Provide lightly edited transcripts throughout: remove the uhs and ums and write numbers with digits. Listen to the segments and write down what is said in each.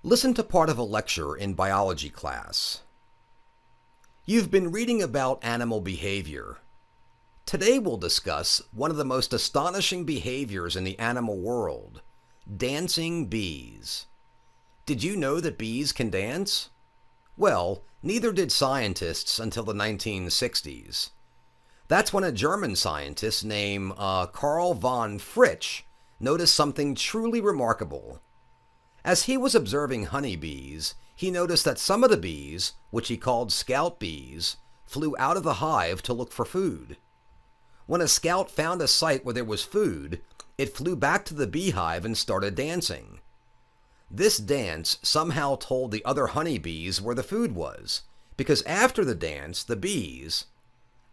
Listen to part of a lecture in biology class. You've been reading about animal behavior. Today we'll discuss one of the most astonishing behaviors in the animal world, dancing bees. Did you know that bees can dance? Well, neither did scientists until the 1960s. That's when a German scientist named Karl von Fritsch noticed something truly remarkable. As he was observing honeybees, he noticed that some of the bees, which he called scout bees, flew out of the hive to look for food. When a scout found a site where there was food, it flew back to the beehive and started dancing. This dance somehow told the other honeybees where the food was, because after the dance,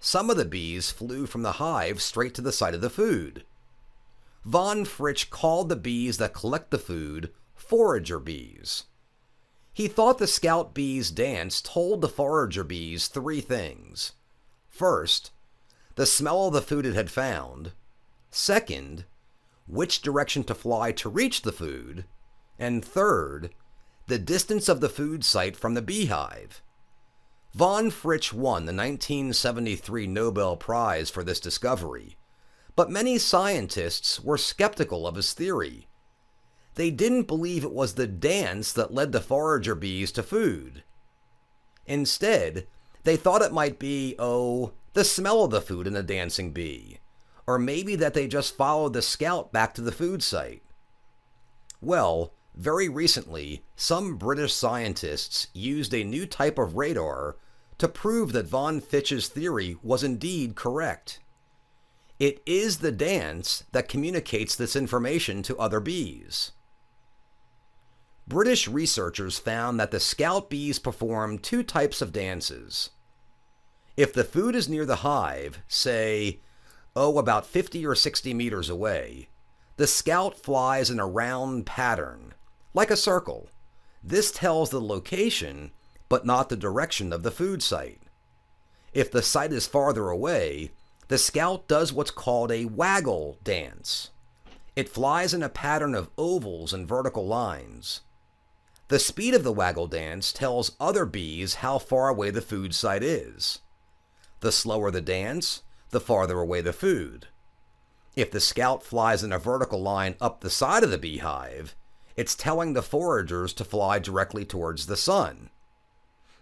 some of the bees flew from the hive straight to the site of the food. Von Fritsch called the bees that collect the food forager bees. He thought the scout bees' dance told the forager bees three things. First, the smell of the food it had found. Second, which direction to fly to reach the food. And third, the distance of the food site from the beehive. Von Fritsch won the 1973 Nobel Prize for this discovery, but many scientists were skeptical of his theory. They didn't believe it was the dance that led the forager bees to food. Instead, they thought it might be, the smell of the food in a dancing bee, or maybe that they just followed the scout back to the food site. Well, very recently, some British scientists used a new type of radar to prove that von Fritsch's theory was indeed correct. It is the dance that communicates this information to other bees. British researchers found that the scout bees perform two types of dances. If the food is near the hive, say, about 50 or 60 meters away, the scout flies in a round pattern, like a circle. This tells the location, but not the direction of the food site. If the site is farther away, the scout does what's called a waggle dance. It flies in a pattern of ovals and vertical lines. The speed of the waggle dance tells other bees how far away the food site is. The slower the dance, the farther away the food. If the scout flies in a vertical line up the side of the beehive, it's telling the foragers to fly directly towards the sun.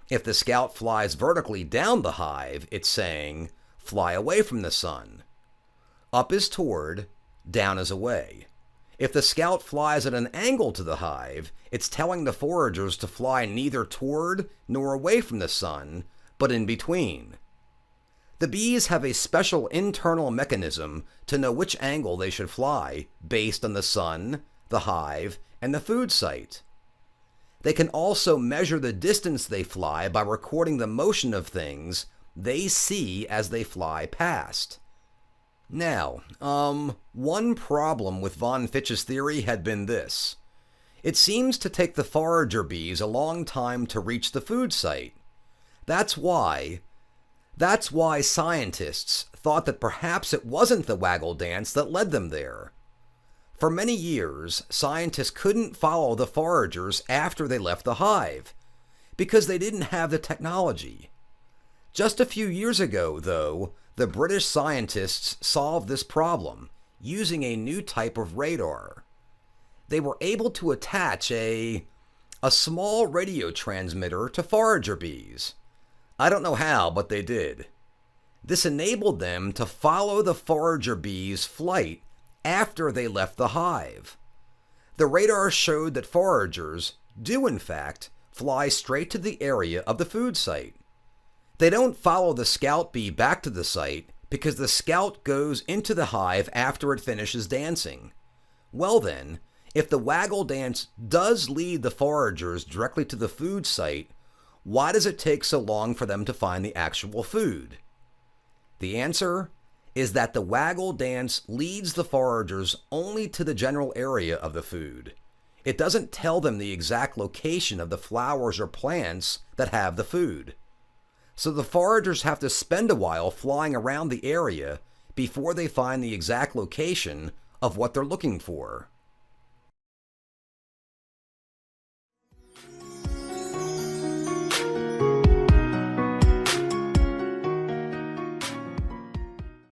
If the scout flies vertically down the hive, it's saying, fly away from the sun. Up is toward, down is away. If the scout flies at an angle to the hive, it's telling the foragers to fly neither toward nor away from the sun, but in between. The bees have a special internal mechanism to know which angle they should fly based on the sun, the hive, and the food site. They can also measure the distance they fly by recording the motion of things they see as they fly past. Now, one problem with von Fritsch's theory had been this. It seems to take the forager bees a long time to reach the food site. That's why scientists thought that perhaps it wasn't the waggle dance that led them there. For many years, scientists couldn't follow the foragers after they left the hive, because they didn't have the technology. Just a few years ago, though, the British scientists solved this problem using a new type of radar. They were able to attach a small radio transmitter to forager bees. I don't know how, but they did. This enabled them to follow the forager bees' flight after they left the hive. The radar showed that foragers do, in fact, fly straight to the area of the food site. They don't follow the scout bee back to the site because the scout goes into the hive after it finishes dancing. Well then, if the waggle dance does lead the foragers directly to the food site, why does it take so long for them to find the actual food? The answer is that the waggle dance leads the foragers only to the general area of the food. It doesn't tell them the exact location of the flowers or plants that have the food. So the foragers have to spend a while flying around the area before they find the exact location of what they're looking for.